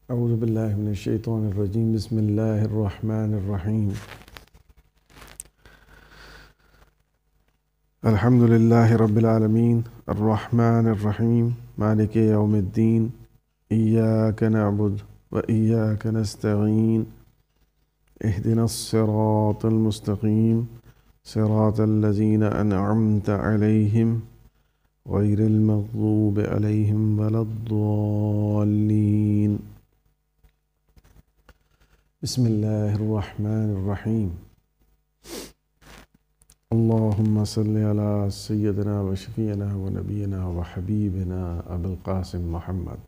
اعوذ باللہ من الشیطان الرجیم بسم اللہ الرحمن الرحیم الحمد للہ رب العالمین الرحمن الرحیم مالک یوم الدین ایاک نعبد و ایاک نستعین اہدنا الصراط المستقیم صراط الذین انعمت علیہم غیر المغضوب علیہم ولا الضالین بسم اللہ الرحمن الرحیم اللہم صلی علی سیدنا و شفیعنا و نبینا و حبیبنا ابو القاسم محمد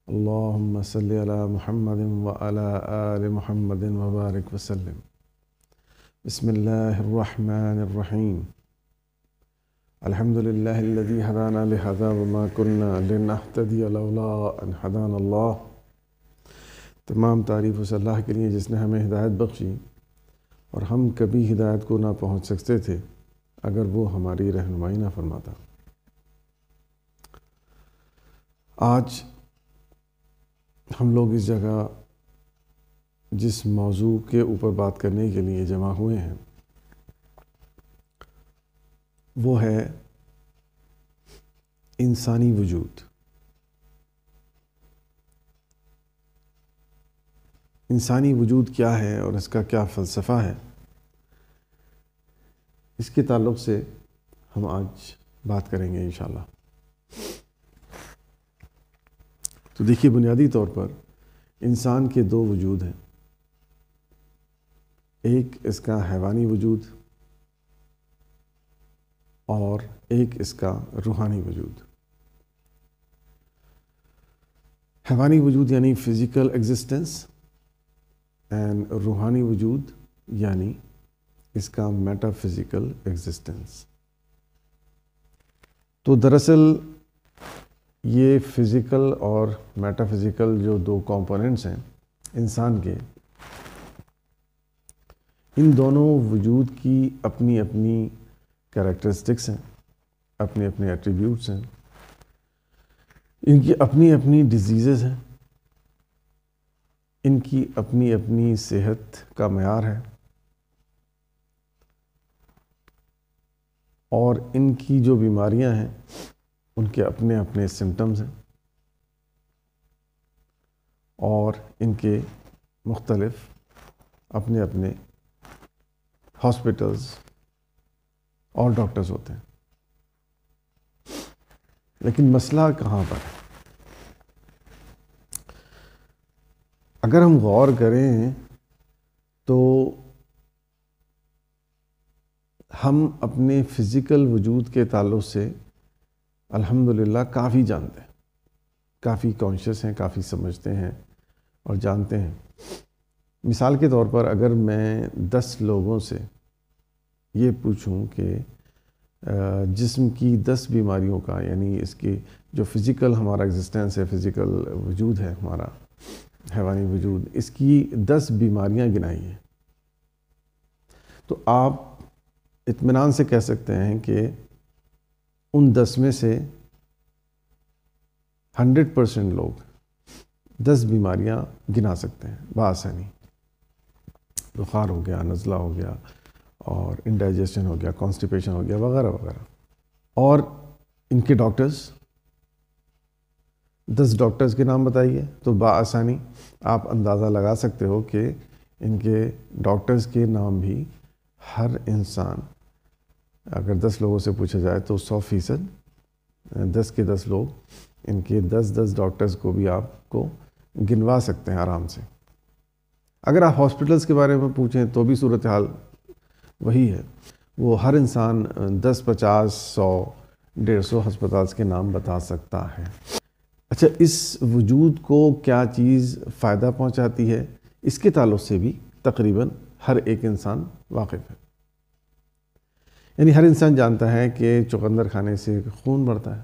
اللہم صلی علی محمد و علی آل محمد و بارک وسلم بسم اللہ الرحمن الرحیم الحمد للہ الذی ہدانا لہذا وما کننا لنہتدی لولا ان ہدانا اللہ۔ تمام تعریف اس اللہ کے لیے جس نے ہمیں ہدایت بخشی اور ہم کبھی ہدایت کو نہ پہنچ سکتے تھے اگر وہ ہماری رہنمائی نہ فرماتا۔ آج ہم لوگ اس جگہ جس موضوع کے اوپر بات کرنے کے لیے جمع ہوئے ہیں وہ ہے انسانی وجود۔ انسانی وجود کیا ہے اور اس کا کیا فلسفہ ہے، اس کے تعلق سے ہم آج بات کریں گے انشاءاللہ۔ تو دیکھیے، بنیادی طور پر انسان کے دو وجود ہیں، ایک اس کا حیوانی وجود اور ایک اس کا روحانی وجود۔ حیوانی وجود یعنی فزیکل ایگزسٹنس، اینڈ روحانی وجود یعنی اس کا میٹا فزیکل ایگزسٹنس۔ تو دراصل یہ فزیکل اور میٹا فزیکل جو دو کمپوننٹس ہیں انسان کے، ان دونوں وجود کی اپنی اپنی کریکٹرسٹکس ہیں، اپنے اپنے ایٹریبیوٹس ہیں، ان کی اپنی اپنی ڈیزیزز ہیں، ان کی اپنی اپنی صحت کا معیار ہے، اور ان کی جو بیماریاں ہیں ان کے اپنے اپنے سمٹمز ہیں، اور ان کے مختلف اپنے اپنے ہاسپٹلز اور ڈاکٹرز ہوتے ہیں۔ لیکن مسئلہ کہاں پر ہے؟ اگر ہم غور کریں تو ہم اپنے فزیکل وجود کے تعلق سے الحمدللہ کافی جانتے ہیں، کافی کانشیس ہیں، کافی سمجھتے ہیں اور جانتے ہیں۔ مثال کے طور پر اگر میں 10 لوگوں سے یہ پوچھوں کہ جسم کی 10 بیماریوں کا، یعنی اس کی جو فزیکل ہمارا ایگزسٹنس ہے، فزیکل وجود ہے ہمارا حیوانی وجود، اس کی 10 بیماریاں گنائی ہیں، تو آپ اطمینان سے کہہ سکتے ہیں کہ ان 10 میں سے 100% لوگ 10 بیماریاں گنا سکتے ہیں بآسانی۔ بخار ہو گیا، نزلہ ہو گیا، اور انڈائجیشن ہو گیا، کانسٹیپیشن ہو گیا، وغیرہ وغیرہ۔ اور ان کے ڈاکٹرز، 10 ڈاکٹرز کے نام بتائیے تو بآسانی آپ اندازہ لگا سکتے ہو کہ ان کے ڈاکٹرز کے نام بھی ہر انسان، اگر 10 لوگوں سے پوچھا جائے تو 100%، 10 کے 10 لوگ ان کے 10 ڈاکٹرز کو بھی آپ کو گنوا سکتے ہیں آرام سے۔ اگر آپ ہاسپٹلز کے بارے میں پوچھیں تو بھی صورتحال وہی ہے، وہ ہر انسان 10، 50، 100، 150 ہسپتالز کے نام بتا سکتا ہے۔ اچھا، اس وجود کو کیا چیز فائدہ پہنچاتی ہے، اس کے تعلق سے بھی تقریباً ہر ایک انسان واقف ہے۔ یعنی ہر انسان جانتا ہے کہ چقندر کھانے سے خون بڑھتا ہے،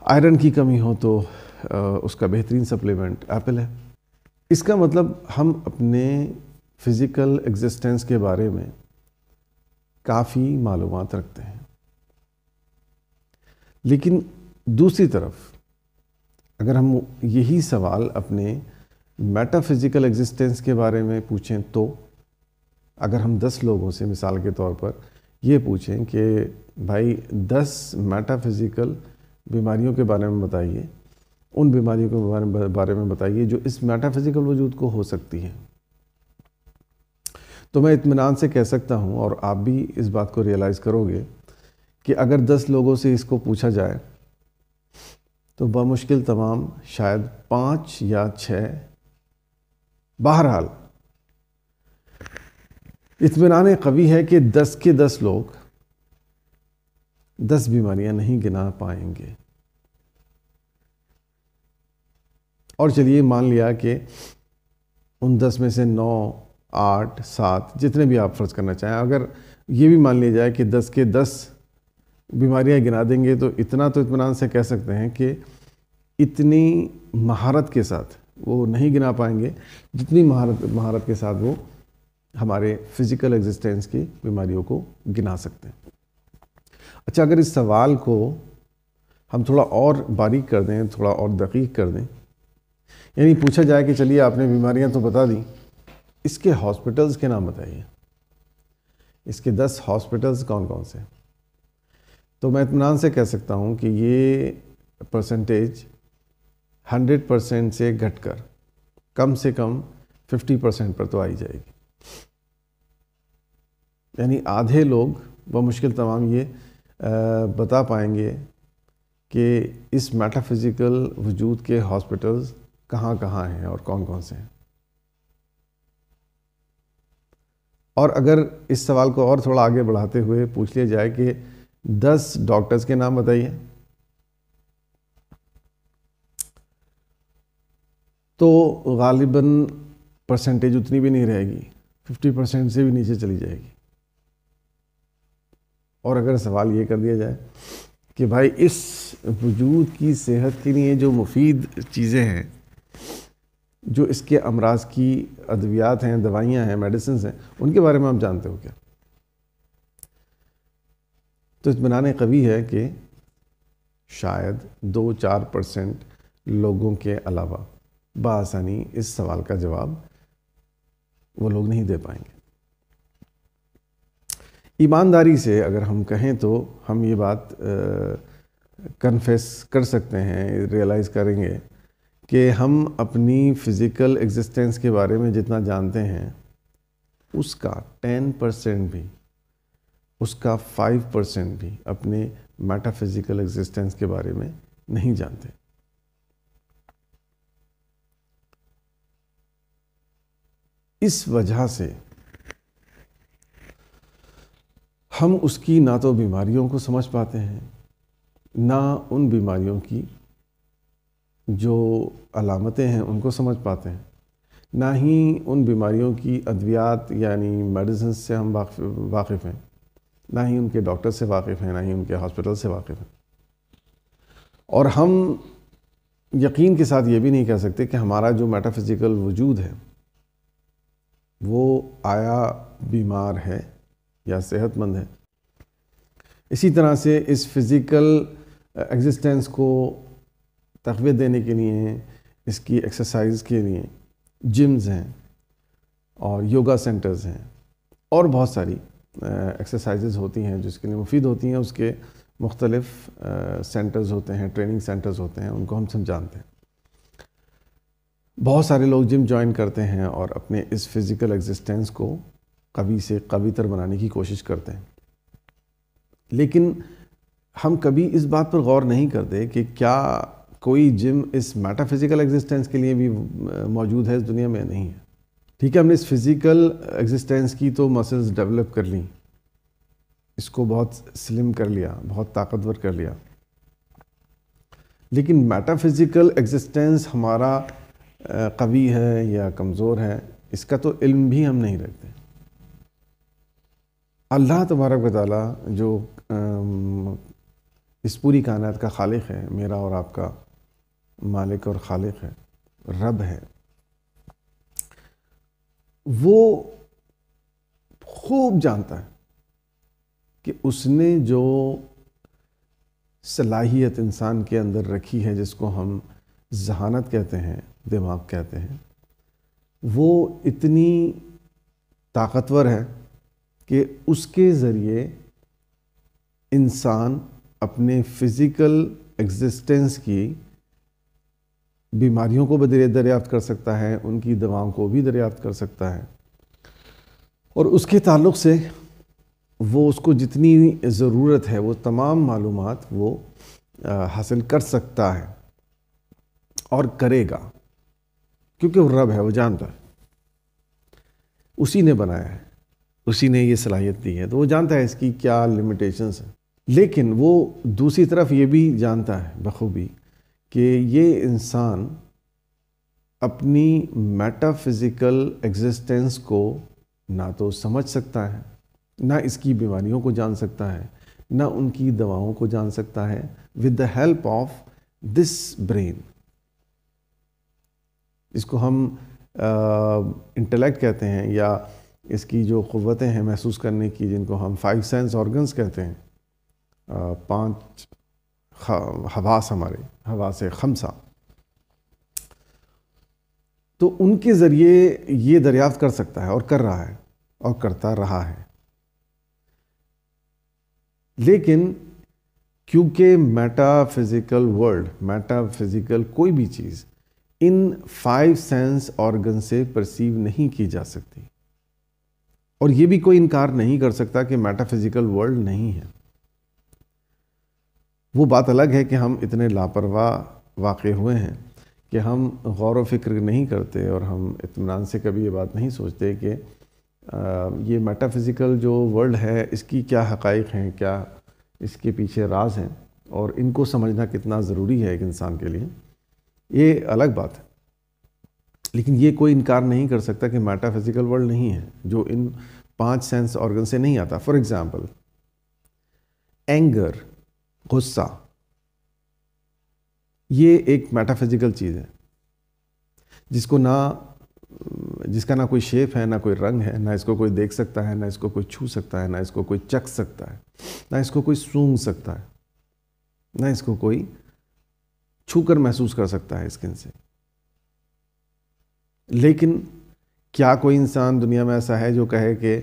آئرن کی کمی ہو تو اس کا بہترین سپلیمنٹ ایپل ہے۔ اس کا مطلب ہم اپنے فزیکل ایگزسٹنس کے بارے میں کافی معلومات رکھتے ہیں، لیکن دوسری طرف اگر ہم یہی سوال اپنے میٹا فزیکل ایگزسٹنس کے بارے میں پوچھیں تو اگر ہم 10 لوگوں سے مثال کے طور پر یہ پوچھیں کہ بھائی 10 میٹا فزیکل بیماریوں کے بارے میں بتائیے، ان بیماریوں کے بارے میں بتائیے جو اس میٹا فزیکل وجود کو ہو سکتی ہیں، تو میں اطمینان سے کہہ سکتا ہوں، اور آپ بھی اس بات کو ریئلائز کرو گے کہ اگر 10 لوگوں سے اس کو پوچھا جائے تو بمشکل تمام شاید 5 یا 6، بہرحال اطمینان قوی ہے کہ 10 کے 10 لوگ 10 بیماریاں نہیں گنا پائیں گے۔ اور چلیے مان لیا کہ ان 10 میں سے 9، 8، 7 جتنے بھی آپ فرض کرنا چاہیں، اگر یہ بھی مان لیا جائے کہ 10 کے 10 بیماریاں گنا دیں گے تو اتنا تو اطمینان سے کہہ سکتے ہیں کہ اتنی مہارت کے ساتھ وہ نہیں گنا پائیں گے جتنی مہارت کے ساتھ وہ ہمارے فزیکل ایگزسٹنس کی بیماریوں کو گنا سکتے ہیں۔ اچھا، اگر اس سوال کو ہم تھوڑا اور باریک کر دیں، تھوڑا اور دقیق کر دیں، یعنی پوچھا جائے کہ چلیے آپ نے بیماریاں تو بتا دیں، اس کے ہاسپٹلز کے نام بتائیے، اس کے 10 ہاسپٹلز کون کون سے، تو میں اطمینان سے کہہ سکتا ہوں کہ یہ پرسنٹیج 100% سے گھٹ کر کم سے کم 50% پر تو آئی جائے گی۔ یعنی آدھے لوگ بمشکل تمام یہ بتا پائیں گے کہ اس میٹا فزیکل وجود کے ہاسپٹلز کہاں کہاں ہیں اور کون کون سے ہیں۔ اور اگر اس سوال کو اور تھوڑا آگے بڑھاتے ہوئے پوچھ لیا جائے کہ 10 ڈاکٹرز کے نام بتائیے، تو غالباً پرسنٹیج اتنی بھی نہیں رہے گی، 50% سے بھی نیچے چلی جائے گی۔ اور اگر سوال یہ کر دیا جائے کہ بھائی اس وجود کی صحت کے لیے جو مفید چیزیں ہیں، جو اس کے امراض کی ادویات ہیں، دوائیاں ہیں، میڈیسنز ہیں، ان کے بارے میں آپ جانتے ہو کیا؟ تو اطمینان قوی ہے کہ شاید 2-4% لوگوں کے علاوہ بآسانی اس سوال کا جواب وہ لوگ نہیں دے پائیں گے۔ ایمانداری سے اگر ہم کہیں تو ہم یہ بات کنفیس کر سکتے ہیں، ریئلائز کریں گے کہ ہم اپنی فزیکل ایگزسٹنس کے بارے میں جتنا جانتے ہیں اس کا 10% بھی، اس کا 5% بھی اپنے میٹا فزیکل ایگزسٹنس کے بارے میں نہیں جانتے۔ اس وجہ سے ہم اس کی نہ تو بیماریوں کو سمجھ پاتے ہیں، نہ ان بیماریوں کی جو علامتیں ہیں ان کو سمجھ پاتے ہیں، نہ ہی ان بیماریوں کی ادویات یعنی میڈیسنز سے ہم واقف ہیں، نہ ہی ان کے ڈاکٹر سے واقف ہیں، نہ ہی ان کے ہاسپٹل سے واقف ہیں۔ اور ہم یقین کے ساتھ یہ بھی نہیں کہہ سکتے کہ ہمارا جو میٹا فزیکل وجود ہے وہ آیا بیمار ہے یا صحت مند ہے۔ اسی طرح سے اس فزیکل ایگزسٹنس کو تقویت دینے کے لیے، اس کی ایکسرسائز کے لیے جمز ہیں اور یوگا سینٹرز ہیں اور بہت ساری ایکسرسائزز ہوتی ہیں جو اس کے لیے مفید ہوتی ہیں، اس کے مختلف سینٹرز ہوتے ہیں، ٹریننگ سینٹرز ہوتے ہیں، ان کو ہم سب جانتے ہیں۔ بہت سارے لوگ جم جوائن کرتے ہیں اور اپنے اس فزیکل ایگزسٹنس کو قوی سے قوی تر بنانے کی کوشش کرتے ہیں، لیکن ہم کبھی اس بات پر غور نہیں کرتے کہ کیا کوئی جم اس میٹا فزیکل ایگزسٹنس کے لیے بھی موجود ہے اس دنیا میں؟ نہیں ہے۔ ٹھیک ہے، ہم نے اس فزیکل ایگزسٹنس کی تو مسلز ڈیولپ کر لیں، اس کو بہت سلم کر لیا، بہت طاقتور کر لیا، لیکن میٹا فزیکل ایگزسٹنس ہمارا قوی ہے یا کمزور ہے، اس کا تو علم بھی ہم نہیں رکھتے۔ اللہ تبارک و تعالیٰ جو اس پوری کائنات کا خالق ہے، میرا اور آپ کا مالک اور خالق ہے، رب ہے، وہ خوب جانتا ہے کہ اس نے جو صلاحیت انسان کے اندر رکھی ہے، جس کو ہم ذہانت کہتے ہیں، دماغ کہتے ہیں، وہ اتنی طاقتور ہے کہ اس کے ذریعے انسان اپنے فزیکل ایگزسٹنس کی بیماریوں کو بھی دریافت کر سکتا ہے، ان کی دواؤں کو بھی دریافت کر سکتا ہے، اور اس کے تعلق سے وہ اس کو جتنی ضرورت ہے وہ تمام معلومات وہ حاصل کر سکتا ہے اور کرے گا، کیونکہ وہ رب ہے، وہ جانتا ہے، اسی نے بنایا ہے، اسی نے یہ صلاحیت دی ہے، تو وہ جانتا ہے اس کی کیا لمیٹیشنز ہیں۔ لیکن وہ دوسری طرف یہ بھی جانتا ہے بخوبی کہ یہ انسان اپنی میٹا فزیکل ایگزسٹنس کو نہ تو سمجھ سکتا ہے، نہ اس کی بیماریوں کو جان سکتا ہے، نہ ان کی دواؤں کو جان سکتا ہے with the help of this brain, اس کو ہم انٹلیکٹ کہتے ہیں، یا اس کی جو قوتیں ہیں محسوس کرنے کی، جن کو ہم 5 سینس آرگنز کہتے ہیں، 5 حواس، ہمارے حواس خمسہ، تو ان کے ذریعے یہ دریافت کر سکتا ہے اور کر رہا ہے اور کرتا رہا ہے۔ لیکن کیونکہ meta physical world, meta physical کوئی بھی چیز ان 5 سینس آرگن سے پرسیو نہیں کی جا سکتی، اور یہ بھی کوئی انکار نہیں کر سکتا کہ میٹا فزیکل ورلڈ نہیں ہے۔ وہ بات الگ ہے کہ ہم اتنے لاپرواہ واقع ہوئے ہیں کہ ہم غور و فکر نہیں کرتے، اور ہم اطمینان سے کبھی یہ بات نہیں سوچتے کہ یہ میٹا فزیکل جو ورلڈ ہے اس کی کیا حقائق ہیں، کیا اس کے پیچھے راز ہیں، اور ان کو سمجھنا کتنا ضروری ہے ایک انسان کے لیے، یہ الگ بات ہے۔ لیکن یہ کوئی انکار نہیں کر سکتا کہ میٹا فزیکل ورلڈ نہیں ہے جو ان 5 سینس آرگن سے نہیں آتا۔ فار ایگزامپل، اینگر، غصہ، یہ ایک میٹا فزیکل چیز ہے جس کا نہ کوئی شیپ ہے، نہ کوئی رنگ ہے، نہ اس کو کوئی دیکھ سکتا ہے، نہ اس کو کوئی چھو سکتا ہے، نہ اس کو کوئی چکھ سکتا ہے، نہ اس کو کوئی سونگھ سکتا ہے، نہ اس کو کوئی چھو کر محسوس کر سکتا ہے اسکن سے۔ لیکن کیا کوئی انسان دنیا میں ایسا ہے جو کہے کہ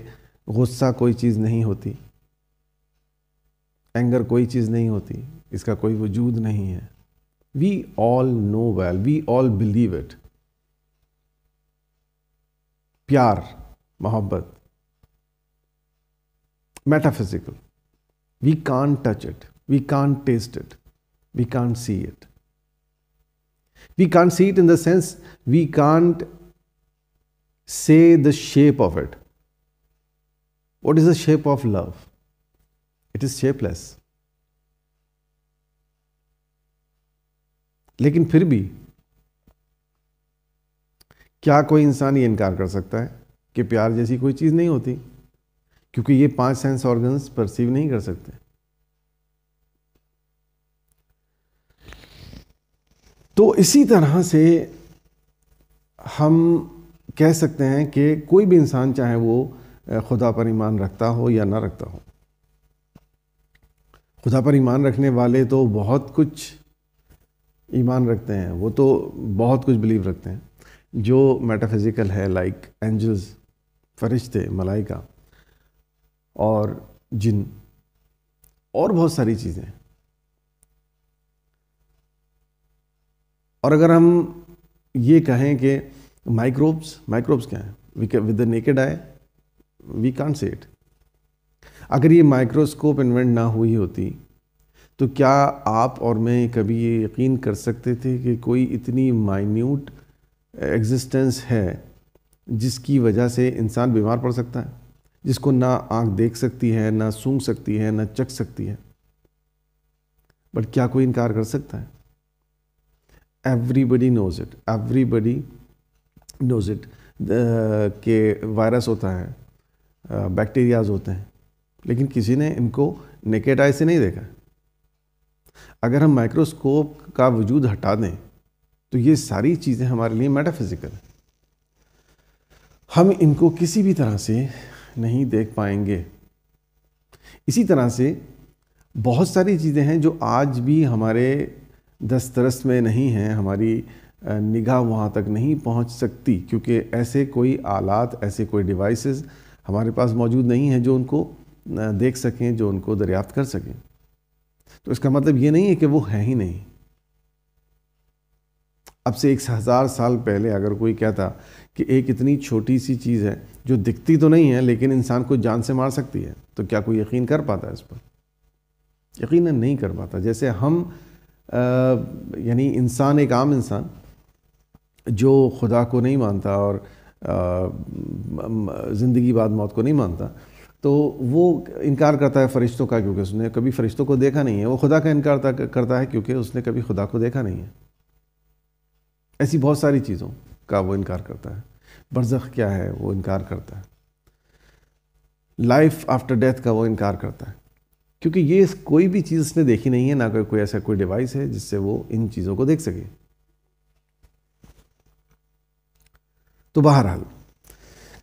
غصہ کوئی چیز نہیں ہوتی، اینگر کوئی چیز نہیں ہوتی، اس کا کوئی وجود نہیں ہے؟ We all know well, we all believe it. پیار، محبت، metaphysical. We can't touch it. We can't taste it. We can't see it. We can't see it in the sense we can't say the shape of it. What is the shape of love? It is shapeless. لیکن پھر بھی کیا کوئی انسان یہ انکار کر سکتا ہے کہ پیار جیسی کوئی چیز نہیں ہوتی؟ کیونکہ یہ 5 سینس آرگنز پرسیو نہیں کر سکتے۔ تو اسی طرح سے ہم کہہ سکتے ہیں کہ کوئی بھی انسان، چاہے وہ خدا پر ایمان رکھتا ہو یا نہ رکھتا ہو، خدا پر ایمان رکھنے والے تو بہت کچھ ایمان رکھتے ہیں، وہ تو بہت کچھ بلیو رکھتے ہیں جو میٹا فزیکل ہے، لائک اینجلز، فرشتے، ملائکہ اور جن، اور بہت ساری چیزیں۔ اور اگر ہم یہ کہیں کہ مائکروبس کیا ہیں، with the naked eye we can't see it. اگر یہ مائکروسکوپ انوینٹ نہ ہوئی ہوتی تو کیا آپ اور میں کبھی یہ یقین کر سکتے تھے کہ کوئی اتنی مائنیوٹ ایگزسٹنس ہے جس کی وجہ سے انسان بیمار پڑ سکتا ہے، جس کو نہ آنکھ دیکھ سکتی ہے، نہ سونگھ سکتی ہے، نہ چکھ سکتی ہے؟ بٹ کیا کوئی انکار کر سکتا ہے؟ ایوری بڈی نوز اٹ کہ وائرس ہوتا ہے، بیکٹیریاز ہوتے ہیں، لیکن کسی نے ان کو نیکڈ آئی سے نہیں دیکھا۔ اگر ہم مائکروسکوپ کا وجود ہٹا دیں تو یہ ساری چیزیں ہمارے لیے میٹا فزیکل ہیں، ہم ان کو کسی بھی طرح سے نہیں دیکھ پائیں گے۔ اسی طرح سے بہت ساری چیزیں ہیں جو آج بھی ہمارے دسترس میں نہیں ہیں، ہماری نگاہ وہاں تک نہیں پہنچ سکتی، کیونکہ ایسے کوئی آلات، ایسے کوئی ڈیوائسز ہمارے پاس موجود نہیں ہیں جو ان کو دیکھ سکیں، جو ان کو دریافت کر سکیں۔ تو اس کا مطلب یہ نہیں ہے کہ وہ ہے ہی نہیں۔ اب سے 1000 سال پہلے اگر کوئی کہتا کہ ایک اتنی چھوٹی سی چیز ہے جو دکھتی تو نہیں ہے لیکن انسان کو جان سے مار سکتی ہے، تو کیا کوئی یقین کر پاتا ہے اس پر؟ یقیناً نہیں کر پاتا۔ جیسے ہم یعنی انسان، ایک عام انسان جو خدا کو نہیں مانتا اور زندگی بعد موت کو نہیں مانتا، تو وہ انکار کرتا ہے فرشتوں کا، کیونکہ اس نے کبھی فرشتوں کو دیکھا نہیں ہے۔ وہ خدا کا انکار کرتا ہے کیونکہ اس نے کبھی خدا کو دیکھا نہیں ہے۔ ایسی بہت ساری چیزوں کا وہ انکار کرتا ہے۔ برزخ کیا ہے وہ انکار کرتا ہے۔ لائف آفٹر ڈیتھ کا وہ انکار کرتا ہے، کیونکہ یہ کوئی بھی چیز اس نے دیکھی نہیں ہے، نہ کوئی ایسا کوئی ڈیوائس ہے جس سے وہ ان چیزوں کو دیکھ سکے۔ تو بہرحال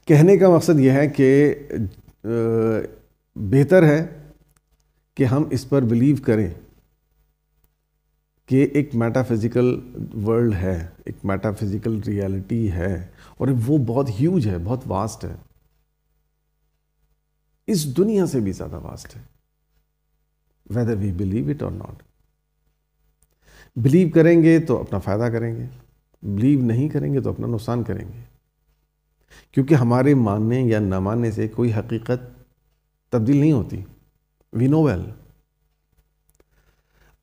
کہنے کا مقصد یہ ہے کہ بہتر ہے کہ ہم اس پر بلیو کریں کہ ایک میٹا فزیکل ورلڈ ہے، ایک میٹا فزیکل ریالٹی ہے، اور وہ بہت ہیوج ہے، بہت واسٹ ہے، اس دنیا سے بھی زیادہ واسٹ ہے، whether we believe it or not۔ Blue کریں گے تو اپنا فائدہ کریں گے، بلیو نہیں کریں گے تو اپنا نقصان کریں گے، کیونکہ ہمارے ماننے یا نہ ماننے سے کوئی حقیقت تبدیل نہیں ہوتی۔ we know well۔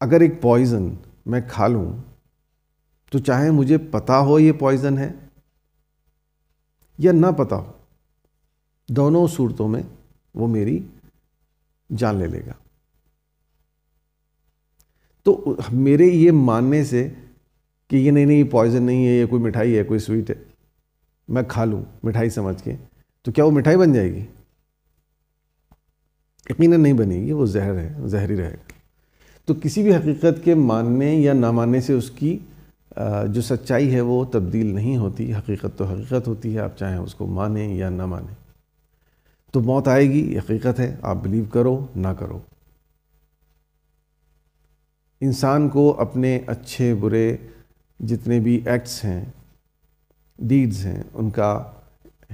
اگر ایک پوائزن میں کھا لوں تو چاہے مجھے پتا ہو یہ پوائزن ہے یا نہ پتا ہو، دونوں صورتوں میں وہ میری جان لے لے گا۔ تو میرے یہ ماننے سے کہ یہ نہیں یہ پوائزن نہیں ہے، یہ کوئی مٹھائی ہے، کوئی سویٹ ہے، میں کھا لوں مٹھائی سمجھ کے، تو کیا وہ مٹھائی بن جائے گی؟ یقیناً نہیں بنے گی، وہ زہر ہے، زہری رہے گا۔ تو کسی بھی حقیقت کے ماننے یا نہ ماننے سے اس کی جو سچائی ہے وہ تبدیل نہیں ہوتی۔ حقیقت تو حقیقت ہوتی ہے، آپ چاہیں اس کو مانیں یا نہ مانیں۔ تو موت آئے گی، حقیقت ہے، آپ بلیو کرو نہ کرو۔ انسان کو اپنے اچھے برے جتنے بھی ایکٹس ہیں، ڈیڈز ہیں، ان کا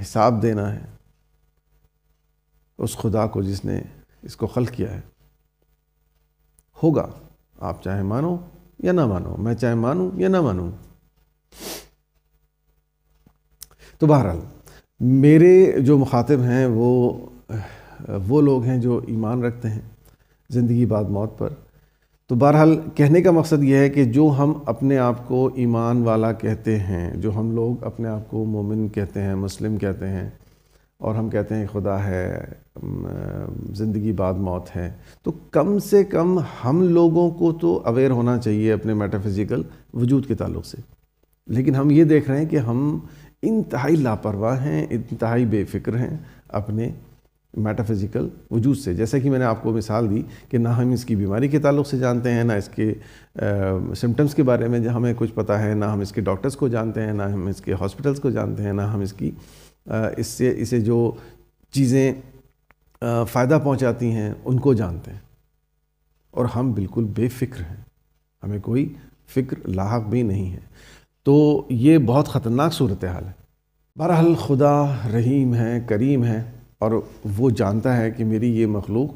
حساب دینا ہے اس خدا کو جس نے اس کو خلق کیا ہے۔ ہوگا، آپ چاہے مانو یا نہ مانو، میں چاہے مانوں یا نہ مانوں۔ تو بہرحال میرے جو مخاطب ہیں وہ لوگ ہیں جو ایمان رکھتے ہیں زندگی بعد موت پر۔ تو بہرحال کہنے کا مقصد یہ ہے کہ جو ہم اپنے آپ کو ایمان والا کہتے ہیں، جو ہم لوگ اپنے آپ کو مومن کہتے ہیں، مسلم کہتے ہیں، اور ہم کہتے ہیں خدا ہے، زندگی بعد موت ہے، تو کم سے کم ہم لوگوں کو تو اویئر ہونا چاہیے اپنے میٹا فزیکل وجود کے تعلق سے۔ لیکن ہم یہ دیکھ رہے ہیں کہ ہم انتہائی لاپرواہ ہیں، انتہائی بے فکر ہیں اپنے میٹا فزیکل وجود سے۔ جیسا کہ میں نے آپ کو مثال دی کہ نہ ہم اس کی بیماری کے تعلق سے جانتے ہیں، نہ اس کے سمٹمز کے بارے میں ہمیں کچھ پتہ ہے، نہ ہم اس کے ڈاکٹرز کو جانتے ہیں، نہ ہم اس کے ہاسپٹلز کو جانتے ہیں، نہ ہم اسے جو چیزیں فائدہ پہنچاتی ہیں ان کو جانتے ہیں، اور ہم بالکل بے فکر ہیں، ہمیں کوئی فکر لاحق بھی نہیں ہے۔ تو یہ بہت خطرناک صورتحال ہے۔ بہرحال خدا رحیم ہے، کریم ہے، اور وہ جانتا ہے کہ میری یہ مخلوق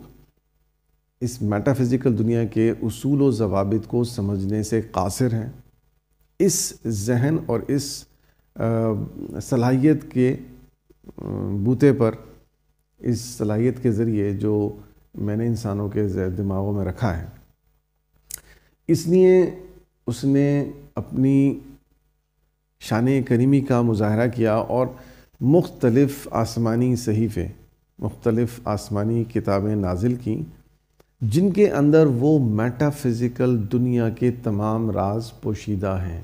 اس میٹا فزیکل دنیا کے اصول و ضوابط کو سمجھنے سے قاصر ہے۔ اس ذہن اور اس صلاحیت کے بوتے پر، اس صلاحیت کے ذریعے جو میں نے انسانوں کے دماغوں میں رکھا ہے، اس لیے اس نے اپنی شان کریمی کا مظاہرہ کیا اور مختلف آسمانی صحیفے، مختلف آسمانی کتابیں نازل کیں، جن کے اندر وہ میٹا فزیکل دنیا کے تمام راز پوشیدہ ہیں،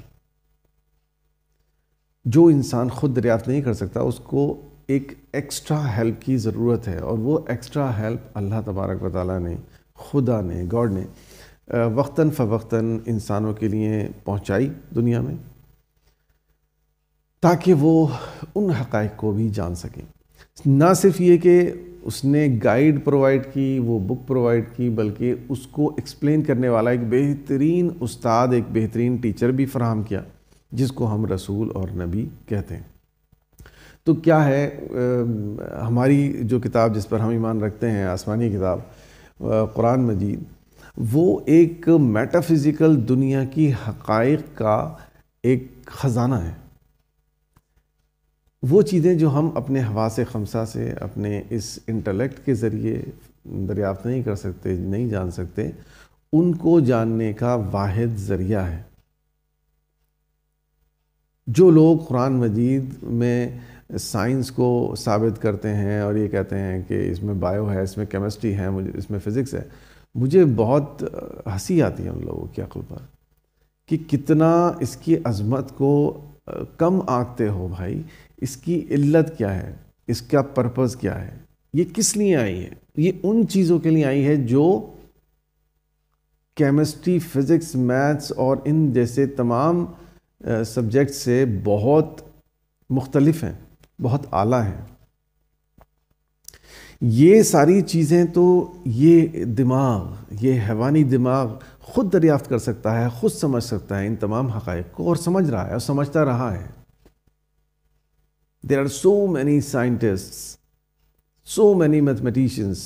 جو انسان خود دریافت نہیں کر سکتا۔ اس کو ایک ایکسٹرا ہیلپ کی ضرورت ہے، اور وہ ایکسٹرا ہیلپ اللہ تبارک و تعالیٰ نے، خدا نے، گاڈ نے وقتاً فوقتاً انسانوں کے لیے پہنچائی دنیا میں، تاکہ وہ ان حقائق کو بھی جان سکیں۔ نہ صرف یہ کہ اس نے گائیڈ پرووائڈ کی، وہ بک پرووائڈ کی، بلکہ اس کو ایکسپلین کرنے والا ایک بہترین استاد، ایک بہترین ٹیچر بھی فراہم کیا، جس کو ہم رسول اور نبی کہتے ہیں۔ تو کیا ہے ہماری جو کتاب جس پر ہم ایمان رکھتے ہیں، آسمانی کتاب قرآن مجید، وہ ایک میٹا فزیکل دنیا کی حقائق کا ایک خزانہ ہے۔ وہ چیزیں جو ہم اپنے حواس خمسہ سے، اپنے اس انٹلیکٹ کے ذریعے دریافت نہیں کر سکتے، نہیں جان سکتے، ان کو جاننے کا واحد ذریعہ ہے۔ جو لوگ قرآن مجید میں سائنس کو ثابت کرتے ہیں اور یہ کہتے ہیں کہ اس میں بایو ہے، اس میں کیمسٹری ہے، اس میں فزکس ہے، مجھے بہت ہنسی آتی ہے ان لوگوں کی عقل پر کہ کتنا اس کی عظمت کو کم آنکتے ہو بھائی۔ اس کی علت کیا ہے، اس کا پرپز کیا ہے، یہ کس لیے آئی ہے؟ یہ ان چیزوں کے لیے آئی ہے جو کیمسٹری، فزکس، میتھس اور ان جیسے تمام سبجیکٹ سے بہت مختلف ہیں، بہت اعلیٰ ہیں۔ یہ ساری چیزیں تو یہ دماغ، یہ حیوانی دماغ خود دریافت کر سکتا ہے، خود سمجھ سکتا ہے ان تمام حقائق کو، اور سمجھ رہا ہے اور سمجھتا رہا ہے۔ There are so many scientists, so many mathematicians,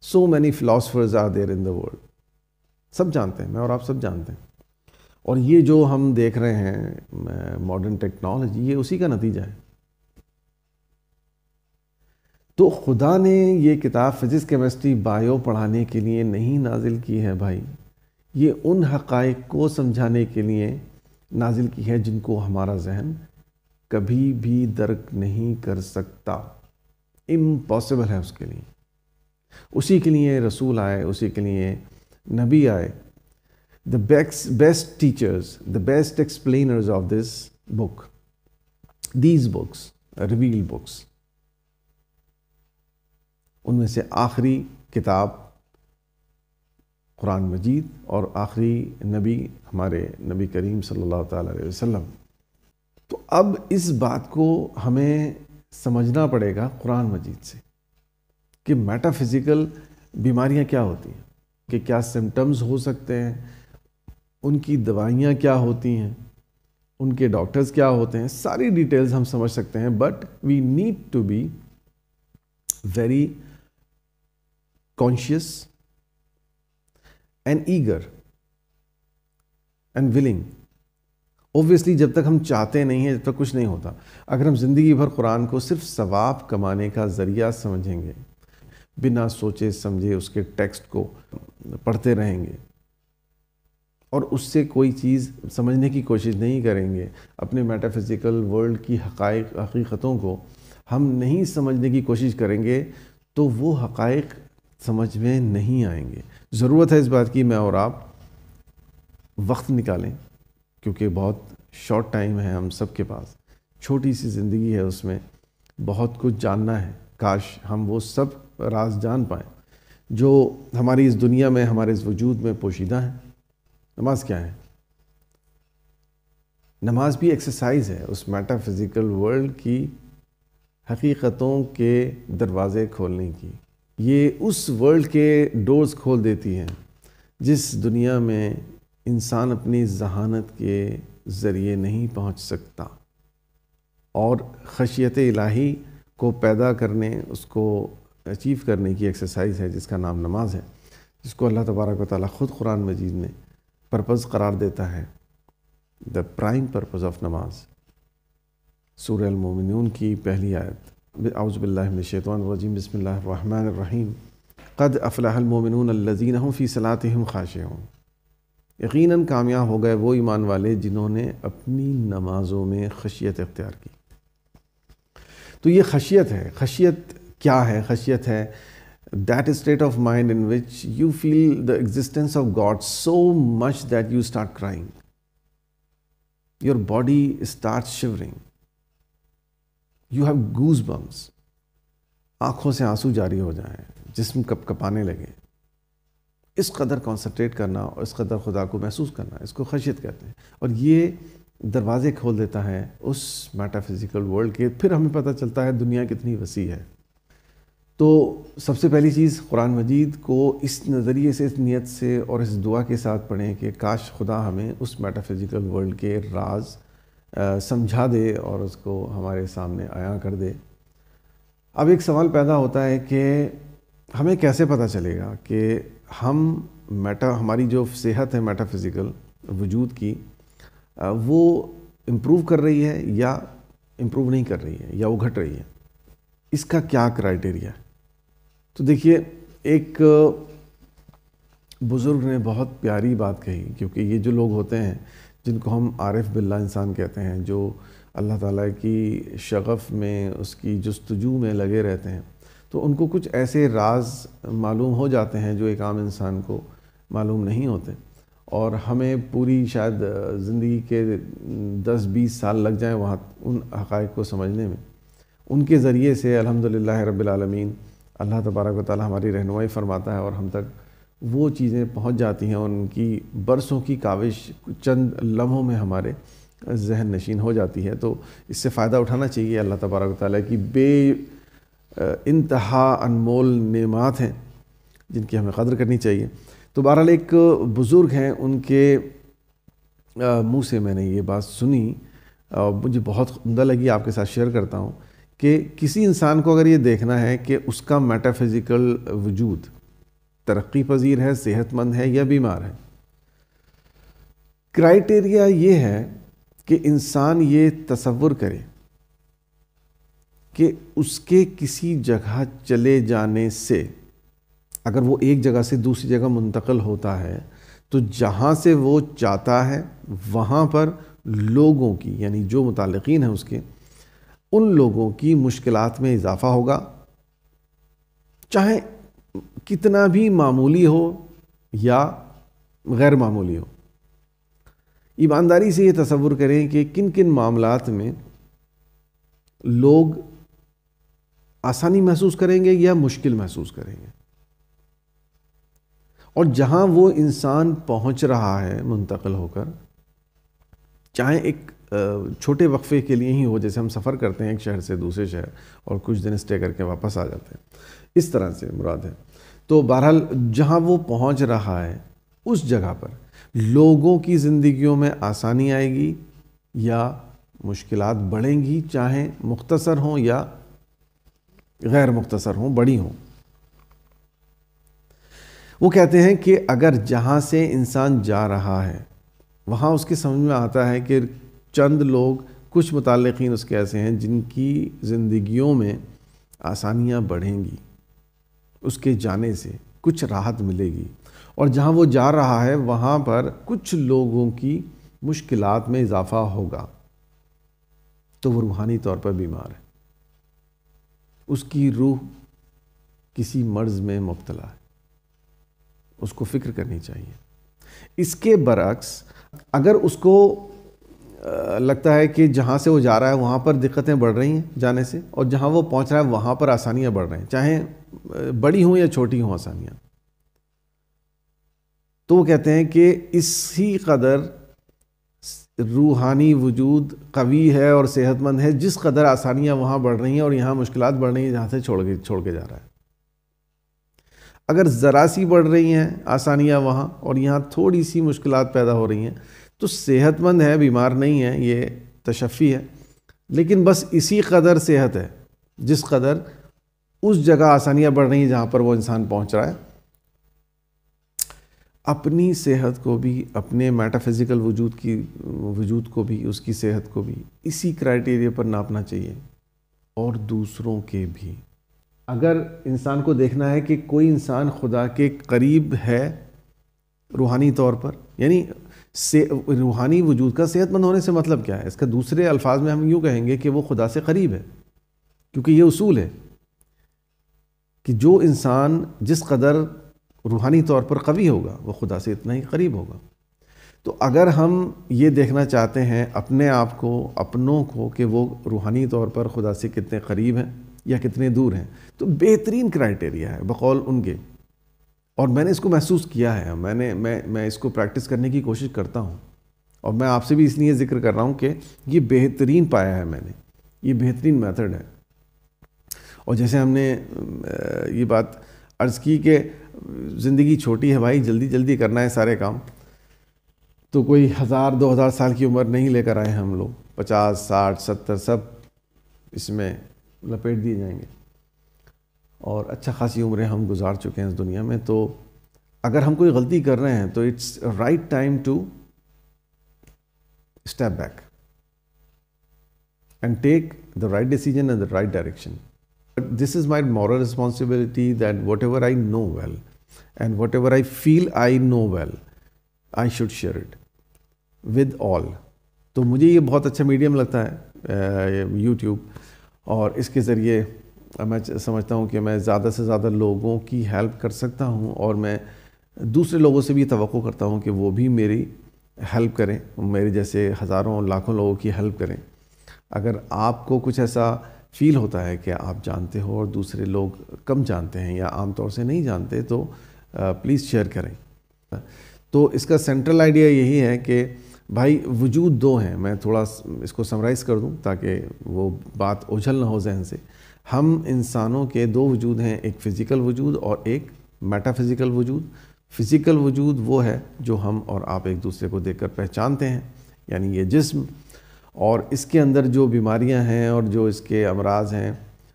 so many philosophers are there in the world. سب جانتے ہیں، میں اور آپ سب جانتے ہیں۔ اور یہ جو ہم دیکھ رہے ہیں ماڈرن ٹیکنالوجی، یہ اسی کا نتیجہ ہے۔ تو خدا نے یہ کتاب فزکس، کیمسٹری، بایو پڑھانے کے لیے نہیں نازل کی ہے بھائی، یہ ان حقائق کو سمجھانے کے لیے نازل کی ہے جن کو ہمارا ذہن کبھی بھی درک نہیں کر سکتا، امپاسبل ہے اس کے لیے۔ اسی کے لیے رسول آئے، اسی کے لیے نبی آئے۔ The best teachers, the best explainers of this book, these books, revealed books، ان میں سے آخری کتاب قرآن مجید اور آخری نبی ہمارے نبی کریم صلی اللہ تعالیٰ علیہ وسلم۔ تو اب اس بات کو ہمیں سمجھنا پڑے گا قرآن مجید سے کہ میٹا فزیکل بیماریاں کیا ہوتی ہیں، کہ کیا سمٹمز ہو سکتے ہیں، ان کی دوائیاں کیا ہوتی ہیں، ان کے ڈاکٹرز کیا ہوتے ہیں، ساری ڈیٹیلز ہم سمجھ سکتے ہیں۔ But we need to be very conscious and eager and willing. Obviously جب تک ہم چاہتے نہیں ہیں، جب تک کچھ نہیں ہوتا۔ اگر ہم زندگی بھر قرآن کو صرف ثواب کمانے کا ذریعہ سمجھیں گے، بنا سوچے سمجھے اس کے ٹیکسٹ کو پڑھتے رہیں گے اور اس سے کوئی چیز سمجھنے کی کوشش نہیں کریں گے، اپنے میٹا فزیکل ورلڈ کی حقیقتوں کو ہم نہیں سمجھنے کی کوشش کریں گے، تو وہ حقائق سمجھ میں نہیں آئیں گے۔ ضرورت ہے اس بات کی میں اور آپ وقت نکالیں، کیونکہ بہت شارٹ ٹائم ہے ہم سب کے پاس، چھوٹی سی زندگی ہے، اس میں بہت کچھ جاننا ہے۔ کاش ہم وہ سب راز جان پائیں جو ہماری اس دنیا میں، ہمارے اس وجود میں پوشیدہ ہیں۔ نماز کیا ہے؟ نماز بھی ایکسرسائز ہے اس میٹا فزیکل ورلڈ کی حقیقتوں کے دروازے کھولنے کی۔ یہ اس ورلڈ کے ڈورز کھول دیتی ہیں جس دنیا میں انسان اپنی ذہانت کے ذریعے نہیں پہنچ سکتا، اور خشیت الہی کو پیدا کرنے، اس کو اچیو کرنے کی ایکسرسائز ہے جس کا نام نماز ہے، جس کو اللہ تبارک و تعالیٰ خود قرآن مجید میں پرپز قرار دیتا ہے، دا پرائم پرپز آف نماز۔ سورہ المومنون کی پہلی آیت، اعوذ باللہ من الشیطان الرجیم، بسم اللہ الرحمن الرحیم، قد افلح المومنون الذین هم فی صلاتهم خاشعون۔ یقیناً کامیاب ہو گئے وہ ایمان والے جنہوں نے اپنی نمازوں میں خشیت اختیار کی۔ تو یہ خشیت ہے۔ خشیت کیا ہے؟ خشیت ہے that state of mind in which you feel the existence of God so much that you start crying. Your body starts shivering. You have goosebumps. آنکھوں سے آنسو جاری ہو جائیں، جسم کپ کپانے لگے۔ اس قدر کنسنٹریٹ کرنا اور اس قدر خدا کو محسوس کرنا، اس کو خشیت کہتے ہیں۔ اور یہ دروازے کھول دیتا ہے اس میٹا فزیکل ورلڈ کے. پھر ہمیں پتہ چلتا ہے دنیا کتنی وسیع ہے. تو سب سے پہلی چیز قرآن مجید کو اس نظریے سے، اس نیت سے اور اس دعا کے ساتھ پڑھیں کہ کاش خدا ہمیں اس میٹا فزیکل ورلڈ کے راز سمجھا دے اور اس کو ہمارے سامنے عیاں کر دے. اب ایک سوال پیدا ہوتا ہے کہ ہمیں کیسے پتہ چلے گا کہ ہماری جو صحت ہے میٹا فزیکل وجود کی وہ امپروو کر رہی ہے یا امپروو نہیں کر رہی ہے یا وہ گھٹ رہی ہے. اس کا کیا کرائٹیریا ہے؟ تو دیکھیے، ایک بزرگ نے بہت پیاری بات کہی، کیونکہ یہ جو لوگ ہوتے ہیں جن کو ہم عارف باللہ انسان کہتے ہیں، جو اللہ تعالیٰ کی شغف میں، اس کی جستجو میں لگے رہتے ہیں، تو ان کو کچھ ایسے راز معلوم ہو جاتے ہیں جو ایک عام انسان کو معلوم نہیں ہوتے، اور ہمیں پوری شاید زندگی کے 10-20 سال لگ جائیں وہاں ان حقائق کو سمجھنے میں. ان کے ذریعے سے الحمدللہ رب العالمین اللہ تبارک و تعالیٰ ہماری رہنمائی فرماتا ہے اور ہم تک وہ چیزیں پہنچ جاتی ہیں، اور ان کی برسوں کی کاوش چند لمحوں میں ہمارے ذہن نشین ہو جاتی ہے. تو اس سے فائدہ اٹھانا چاہیے. اللہ تبارک و تعالیٰ کی بے انتہا انمول نعمات ہیں جن کی ہمیں قدر کرنی چاہیے. تو بہرحال ایک بزرگ ہیں، ان کے منہ سے میں نے یہ بات سنی اور مجھے بہت عمدہ لگی، آپ کے ساتھ شیئر کرتا ہوں کہ کسی انسان کو اگر یہ دیکھنا ہے کہ اس کا میٹا فزیکل وجود ترقی پذیر ہے، صحت مند ہے یا بیمار ہے، کرائٹیریا یہ ہے کہ انسان یہ تصور کرے کہ اس کے کسی جگہ چلے جانے سے، اگر وہ ایک جگہ سے دوسری جگہ منتقل ہوتا ہے تو جہاں سے وہ چاہتا ہے وہاں پر لوگوں کی، یعنی جو متعلقین ہیں اس کے، ان لوگوں کی مشکلات میں اضافہ ہوگا، چاہے کتنا بھی معمولی ہو یا غیر معمولی ہو. ایمانداری سے یہ تصور کریں کہ کن کن معاملات میں لوگ آسانی محسوس کریں گے یا مشکل محسوس کریں گے، اور جہاں وہ انسان پہنچ رہا ہے منتقل ہو کر، چاہے ایک چھوٹے وقفے کے لیے ہی ہو، جیسے ہم سفر کرتے ہیں ایک شہر سے دوسرے شہر اور کچھ دن اسٹے کر کے واپس آ جاتے ہیں، اس طرح سے مراد ہے. تو بہرحال جہاں وہ پہنچ رہا ہے اس جگہ پر لوگوں کی زندگیوں میں آسانی آئے گی یا مشکلات بڑھیں گی، چاہے مختصر ہوں یا غیر مختصر ہوں، بڑی ہوں. وہ کہتے ہیں کہ اگر جہاں سے انسان جا رہا ہے وہاں اس کے سمجھ میں آتا ہے کہ چند لوگ، کچھ متعلقین اس کے ایسے ہیں جن کی زندگیوں میں آسانیاں بڑھیں گی، اس کے جانے سے کچھ راحت ملے گی، اور جہاں وہ جا رہا ہے وہاں پر کچھ لوگوں کی مشکلات میں اضافہ ہوگا، تو وہ روحانی طور پر بیمار ہے، اس کی روح کسی مرض میں مبتلا ہے، اس کو فکر کرنی چاہیے. اس کے برعکس اگر اس کو لگتا ہے کہ جہاں سے وہ جا رہا ہے وہاں پر دقتیں بڑھ رہی ہیں جانے سے، اور جہاں وہ پہنچ رہا ہے وہاں پر آسانیاں بڑھ رہی ہیں، چاہے بڑی ہوں یا چھوٹی ہوں آسانیاں، تو وہ کہتے ہیں کہ اسی قدر روحانی وجود قوی ہے اور صحت مند ہے جس قدر آسانیاں وہاں بڑھ رہی ہیں اور یہاں مشکلات بڑھ رہی ہیں جہاں سے چھوڑ کے جا رہا ہے. اگر ذرا سی بڑھ رہی ہیں آسانیاں وہاں اور یہاں تھوڑی سی مشکلات پیدا ہو رہی ہیں تو صحت مند ہے، بیمار نہیں ہے، یہ تشفی ہے، لیکن بس اسی قدر صحت ہے جس قدر اس جگہ آسانیاں بڑھ رہی ہیں جہاں پر وہ انسان پہنچ رہا ہے. اپنی صحت کو بھی، اپنے میٹا فزیکل وجود کو بھی، اس کی صحت کو بھی اسی کرائٹیریا پر ناپنا چاہیے، اور دوسروں کے بھی. اگر انسان کو دیکھنا ہے کہ کوئی انسان خدا کے قریب ہے روحانی طور پر، یعنی روحانی وجود کا صحت مند ہونے سے مطلب کیا ہے؟ اس کا دوسرے الفاظ میں ہم یوں کہیں گے کہ وہ خدا سے قریب ہے، کیونکہ یہ اصول ہے کہ جو انسان جس قدر روحانی طور پر قوی ہوگا وہ خدا سے اتنا ہی قریب ہوگا. تو اگر ہم یہ دیکھنا چاہتے ہیں اپنے آپ کو، اپنوں کو، کہ وہ روحانی طور پر خدا سے کتنے قریب ہیں یا کتنے دور ہیں، تو بہترین کرائٹیریا ہے بقول ان کے، اور میں نے اس کو محسوس کیا ہے، میں اس کو پریکٹس کرنے کی کوشش کرتا ہوں اور میں آپ سے بھی اس لیے ذکر کر رہا ہوں کہ یہ بہترین پایا ہے میں نے، یہ بہترین میتھڈ ہے۔ اور جیسے ہم نے یہ بات عرض کی کہ زندگی چھوٹی ہے بھائی، جلدی جلدی کرنا ہے سارے کام، تو کوئی 1000-2000 سال کی عمر نہیں لے کر آئے ہم لوگ، 50 60 70 سب اس میں لپیٹ دیے جائیں گے، اور اچھا خاصی عمریں ہم گزار چکے ہیں اس دنیا میں۔ تو اگر ہم کوئی غلطی کر رہے ہیں تو it's right time to step back and take the right decision and the right direction. But this is my moral responsibility that whatever I know well and whatever I feel I know well, I should share it with all. تو مجھے یہ بہت اچھا medium لگتا ہے YouTube, اور اس کے ذریعے میں سمجھتا ہوں کہ میں زیادہ سے زیادہ لوگوں کی ہیلپ کر سکتا ہوں، اور میں دوسرے لوگوں سے بھی توقع کرتا ہوں کہ وہ بھی میری ہیلپ کریں، میرے جیسے ہزاروں لاکھوں لوگوں کی ہیلپ کریں۔ اگر آپ کو کچھ ایسا فیل ہوتا ہے کہ آپ جانتے ہو اور دوسرے لوگ کم جانتے ہیں یا عام طور سے نہیں جانتے، تو پلیز شیئر کریں۔ تو اس کا سینٹرل آئیڈیا یہی ہے کہ بھائی وجود دو ہیں، میں تھوڑا اس کو سمرائز کر دوں تاکہ وہ بات اوجھل نہ ہو ذہن سے۔ ہم انسانوں کے دو وجود ہیں، ایک فزیکل وجود اور ایک میٹا فزیکل وجود۔ فزیکل وجود وہ ہے جو ہم اور آپ ایک دوسرے کو دیکھ کر پہچانتے ہیں، یعنی یہ جسم، اور اس کے اندر جو بیماریاں ہیں اور جو اس کے امراض ہیں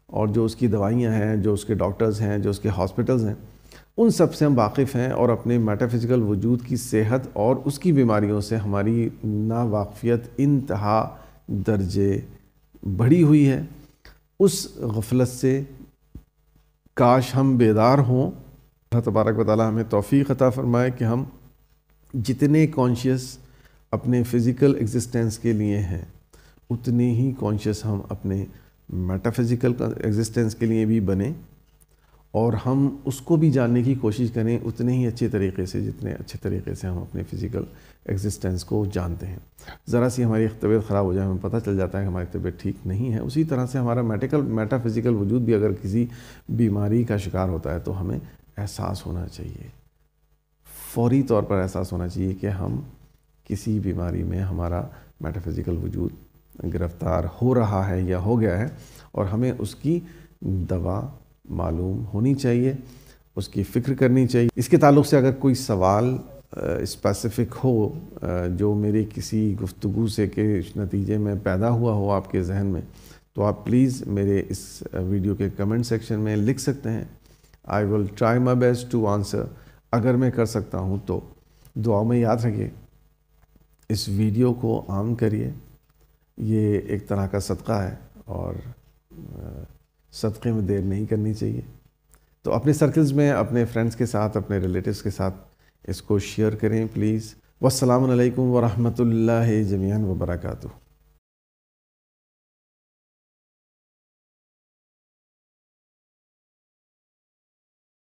اور جو اس کی دوائیاں ہیں، جو اس کے ڈاکٹرز ہیں، جو اس کے ہاسپٹلز ہیں، ان سب سے ہم واقف ہیں، اور اپنے میٹا فزیکل وجود کی صحت اور اس کی بیماریوں سے ہماری ناواقفیت انتہا درجے بڑھی ہوئی ہے۔ اس غفلت سے کاش ہم بیدار ہوں۔ اللہ تبارک و تعالیٰ ہمیں توفیق عطا فرمائے کہ ہم جتنے کانشیس اپنے فزیکل ایگزسٹنس کے لیے ہیں، اتنے ہی کانشیس ہم اپنے میٹا فزیکل ایگزسٹنس کے لیے بھی بنیں، اور ہم اس کو بھی جاننے کی کوشش کریں اتنے ہی اچھے طریقے سے جتنے اچھے طریقے سے ہم اپنے فزیکل ایگزسٹنس کو جانتے ہیں۔ ذرا سی ہماری طبیعت خراب ہو جائے، ہمیں پتہ چل جاتا ہے کہ ہماری طبیعت ٹھیک نہیں ہے، اسی طرح سے ہمارا میٹا فزیکل وجود بھی اگر کسی بیماری کا شکار ہوتا ہے تو ہمیں احساس ہونا چاہیے، فوری طور پر احساس ہونا چاہیے کہ ہم کسی بیماری میں ہمارا میٹا فزیکل وجود گرفتار ہو رہا ہے یا ہو گیا ہے، اور ہمیں اس کی دوا معلوم ہونی چاہیے، اس کی فکر کرنی چاہیے۔ اس کے تعلق سے اگر کوئی سوال اسپیسیفک ہو جو میری کسی گفتگو سے کے نتیجے میں پیدا ہوا ہو آپ کے ذہن میں، تو آپ پلیز میرے اس ویڈیو کے کمنٹ سیکشن میں لکھ سکتے ہیں۔ I will try my best to answer۔ اگر میں کر سکتا ہوں تو دعا میں یاد رکھیے، اس ویڈیو کو عام کریے، یہ ایک طرح کا صدقہ ہے، اور صدقے میں دیر نہیں کرنی چاہیے۔ تو اپنے سرکلز میں، اپنے فرینڈز کے ساتھ، اپنے ریلیٹیوز کے ساتھ اس کو شیئر کریں پلیز۔ والسلام علیکم ورحمۃ اللہ جمیعاً وبرکاتہ۔